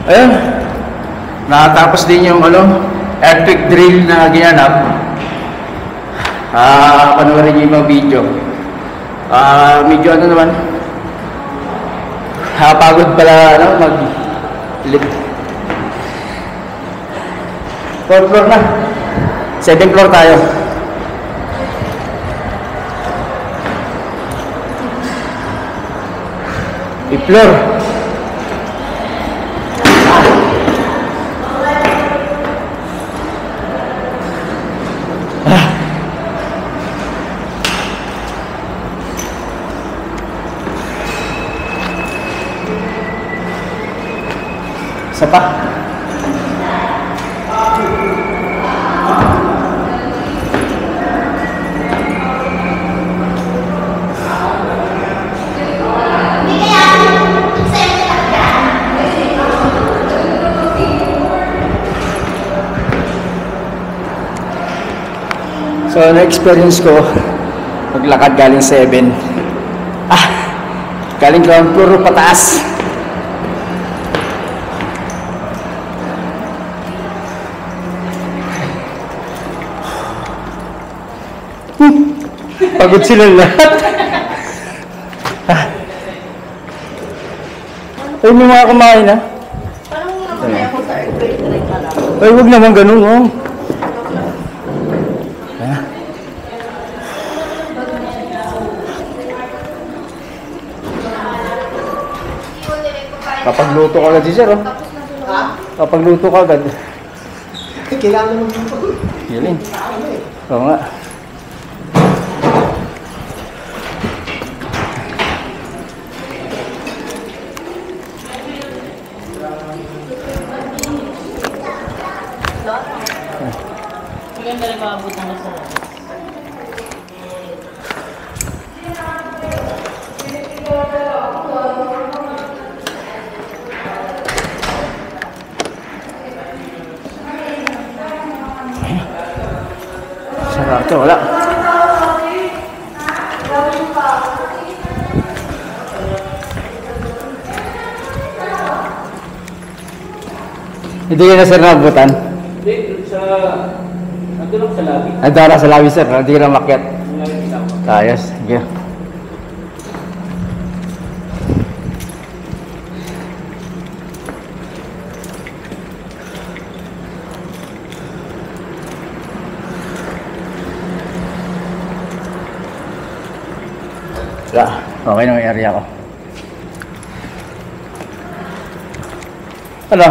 Ayun. Nakatapos din yung electric drill na ginanap. Panoorin niyo yung mga video. Medyo naman. Pagod pala mag-lift. 4th floor na. 7th floor tayo. Floor. Isa pa. So, na-experience ko maglakad galing 7. Galing ground floor pataas. Pagod sila lahat. Ay, may mga kumain na. Parang naman ako sa airplane direct na lang. Ay, huwag naman ganun, oh. Kapagluto ka agad, sir, oh. Ha? Kapagluto ka agad. Kailangan naman dito. Yun. Oo nga. Maganda rin makabutan na sa Sarap ito, wala. Hindi ka na, sir, nabutan? Hindi, nandun sa labi. Nandara sa labi, sir. Hindi ka na makyat. Ayos. Sige. Okay na yung area ko. Ano?